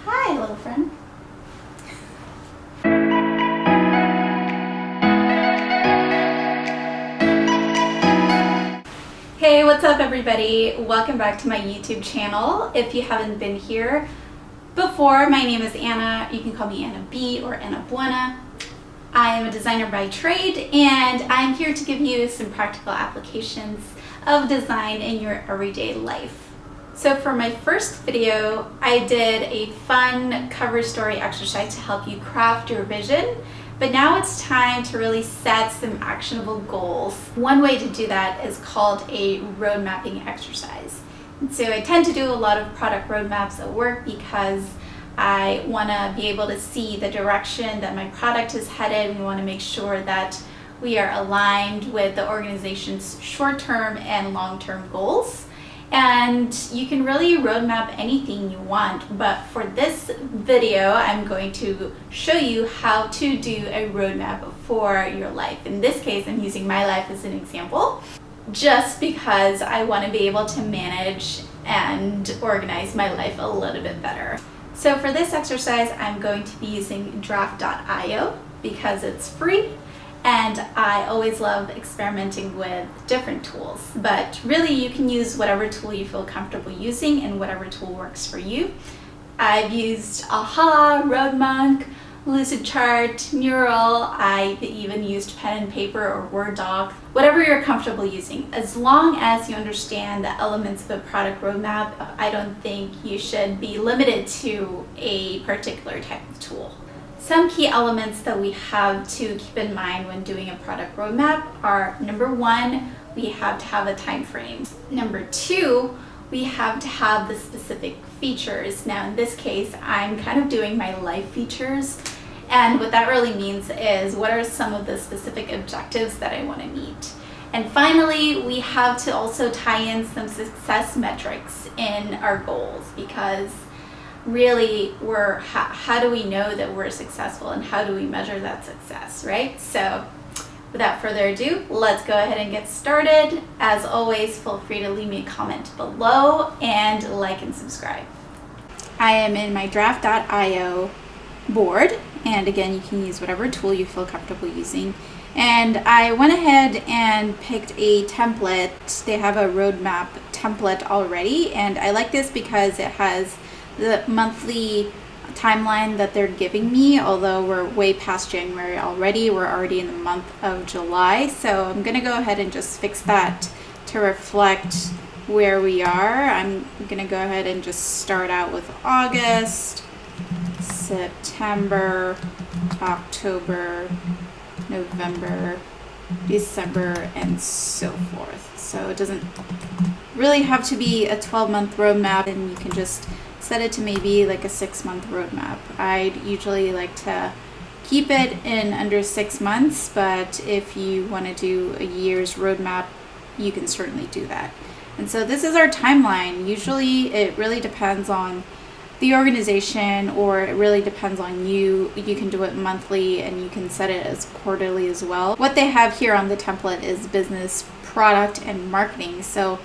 Hi, little friend. Hey, what's up everybody? Welcome back to my YouTube channel. If you haven't been here before, my name is Anna. You can call me Anna B or Anna Buena. I am a designer by trade, and I'm here to give you some practical applications of design in your everyday life. So for my first video, I did a fun cover story exercise to help you craft your vision, but now it's time to really set some actionable goals. One way to do that is called a road mapping exercise. And so I tend to do a lot of product roadmaps at work because I want to be able to see the direction that my product is headed. We want to make sure that we are aligned with the organization's short-term and long-term goals. And you can really roadmap anything you want, but for this video, I'm going to show you how to do a roadmap for your life. In this case, I'm using my life as an example, just because I want to be able to manage and organize my life a little bit better. So for this exercise, I'm going to be using draft.io because it's free. And I always love experimenting with different tools, but really you can use whatever tool you feel comfortable using and whatever tool works for you. I've used Aha, Roadmonk, Lucidchart, Mural. I've even used pen and paper or Word doc, whatever you're comfortable using. As long as you understand the elements of a product roadmap, I don't think you should be limited to a particular type of tool. Some key elements that we have to keep in mind when doing a product roadmap are: number one, we have to have a time frame. Number two, we have to have the specific features. Now in this case, I'm kind of doing my life features, and what that really means is what are some of the specific objectives that I want to meet. And finally, we have to also tie in some success metrics in our goals, because really how do we know that we're successful and how do we measure that success, right? So without further ado, let's go ahead and get started. As always, feel free to leave me a comment below and like and subscribe. I am in my draft.io board, and again, you can use whatever tool you feel comfortable using. And I went ahead and picked a template. They have a roadmap template already, and I like this because it has the monthly timeline that they're giving me, although we're way past January already. We're already in the month of July, so I'm gonna go ahead and just fix that to reflect where we are. I'm gonna go ahead and just start out with August, September, October, November, December, and so forth. So it doesn't really have to be a 12-month roadmap, and you can just set it to maybe like a 6-month roadmap. I'd usually like to keep it in under 6 months, but if you want to do a year's roadmap, you can certainly do that. And so this is our timeline. Usually it really depends on the organization, or it really depends on you. You can do it monthly and you can set it as quarterly as well. What they have here on the template is business, product, and marketing. So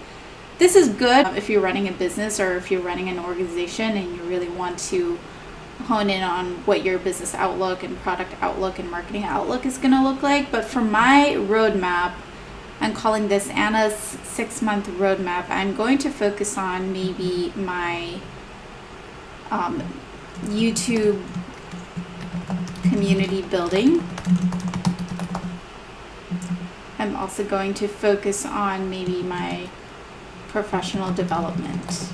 this is good if you're running a business or if you're running an organization and you really want to hone in on what your business outlook and product outlook and marketing outlook is going to look like. But for my roadmap, I'm calling this Anna's 6-month roadmap. I'm going to focus on maybe my YouTube community building. I'm also going to focus on maybe my professional development.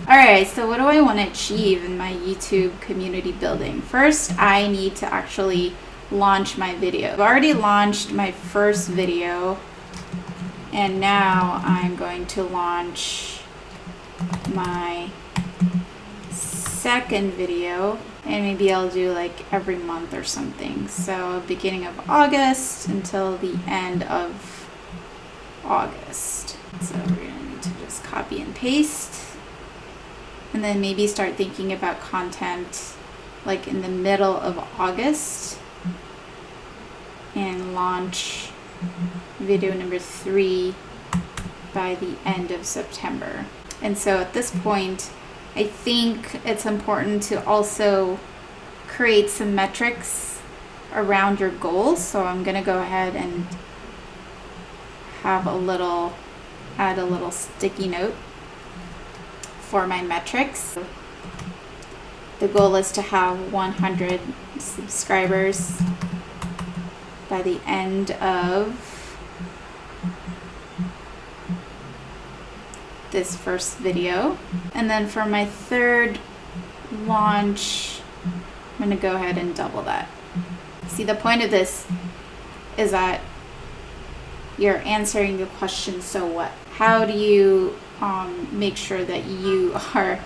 Alright, so what do I want to achieve in my YouTube community building? First, I need to actually launch my video. I've already launched my first video, and now I'm going to launch my second video, and maybe I'll do like every month or something. So beginning of August until the end of August. So we're gonna need to just copy and paste, and then maybe start thinking about content like in the middle of August, and launch video number 3 by the end of September. And so at this point, I think it's important to also create some metrics around your goals. So I'm going to go ahead and add a little sticky note for my metrics. The goal is to have 100 subscribers by the end of this first video. And then for my third launch, I'm going to go ahead and double that. See, the point of this is that you're answering the question, so what? How do you make sure that you are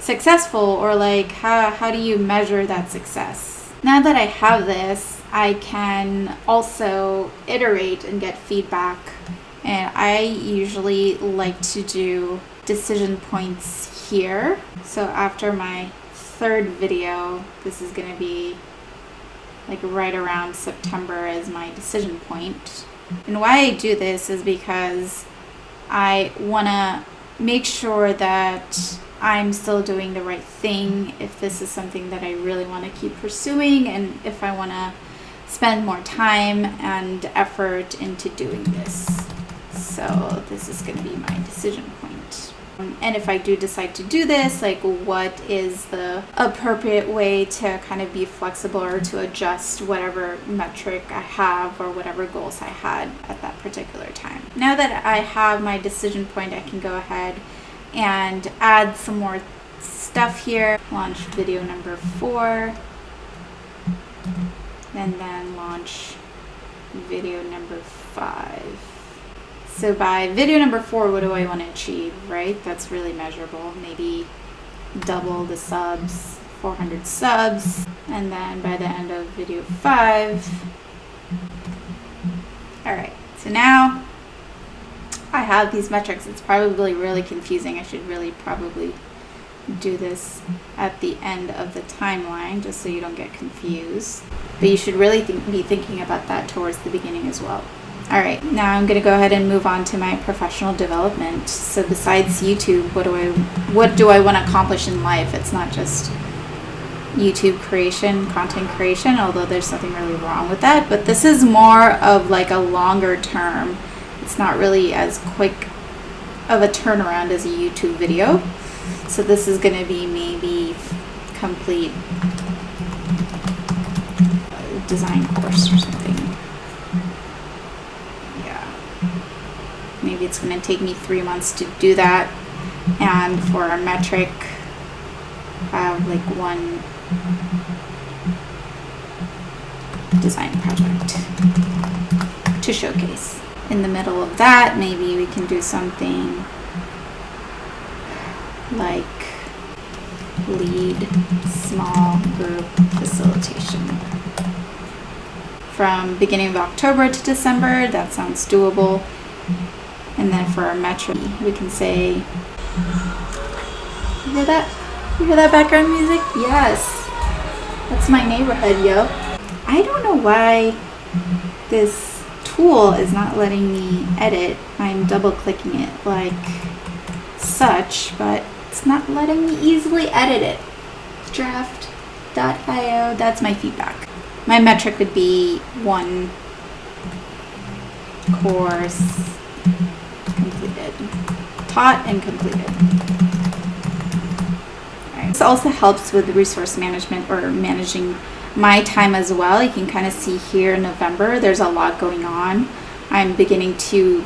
successful, or like how do you measure that success? Now that I have this, I can also iterate and get feedback. And I usually like to do decision points here. So after my third video, this is going to be like right around September as my decision point. And why I do this is because I want to make sure that I'm still doing the right thing, if this is something that I really want to keep pursuing, and if I want to spend more time and effort into doing this. So this is going to be my decision point. And if I do decide to do this, like, what is the appropriate way to kind of be flexible or to adjust whatever metric I have or whatever goals I had at that particular time. Now that I have my decision point, I can go ahead and add some more stuff here. Launch video number 4, and then launch video number 5. So by video number 4, what do I want to achieve, right? That's really measurable. Maybe double the subs, 400 subs. And then by the end of video 5. All right, so now I have these metrics. It's probably really confusing. I should really probably do this at the end of the timeline just so you don't get confused. But you should really be thinking about that towards the beginning as well. All right, now I'm going to go ahead and move on to my professional development. So besides YouTube, what do I want to accomplish in life? It's not just YouTube creation, content creation, although there's nothing really wrong with that. But this is more of like a longer term. It's not really as quick of a turnaround as a YouTube video. So this is going to be maybe complete a design course or something. Maybe it's going to take me 3 months to do that, and for a metric, I have like one design project to showcase. In the middle of that, maybe we can do something like lead small group facilitation. From beginning of October to December, that sounds doable. And then for our metric, we can say, you hear that? You hear that background music? Yes. That's my neighborhood, yo. I don't know why this tool is not letting me edit. I'm double clicking it like such, but it's not letting me easily edit it. Draft.io, that's my feedback. My metric would be 1 course completed, taught and completed. Right. This also helps with resource management or managing my time as well. You can kind of see here in November, there's a lot going on. I'm beginning to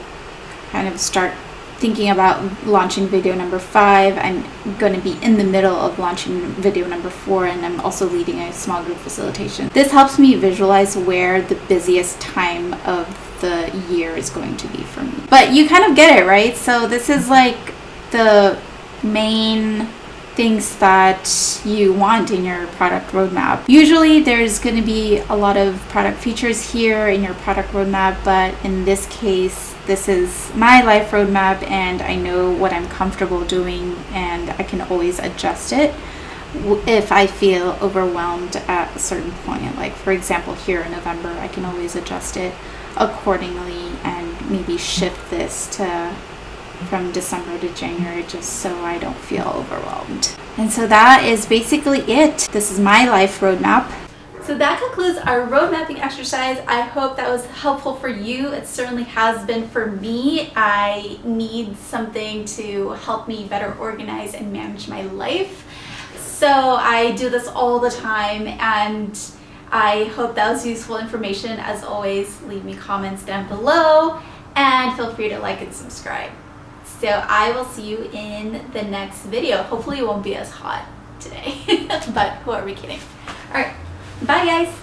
kind of start thinking about launching video number 5. I'm going to be in the middle of launching video number 4, and I'm also leading a small group facilitation. This helps me visualize where the busiest time of the year is going to be for me. But you kind of get it, right? So this is like the main things that you want in your product roadmap. Usually there's going to be a lot of product features here in your product roadmap, but in this case, this is my life roadmap, and I know what I'm comfortable doing, and I can always adjust it if I feel overwhelmed at a certain point. Like for example, here in November, I can always adjust it accordingly and maybe shift this to from December to January, just so I don't feel overwhelmed. And so that is basically it. This is my life roadmap. So that concludes our road mapping exercise. I hope that was helpful for you. It certainly has been for me. I need something to help me better organize and manage my life. So I do this all the time, and I hope that was useful information. As always, leave me comments down below and feel free to like and subscribe. So I will see you in the next video. Hopefully it won't be as hot today, but who are we kidding? All right, bye guys.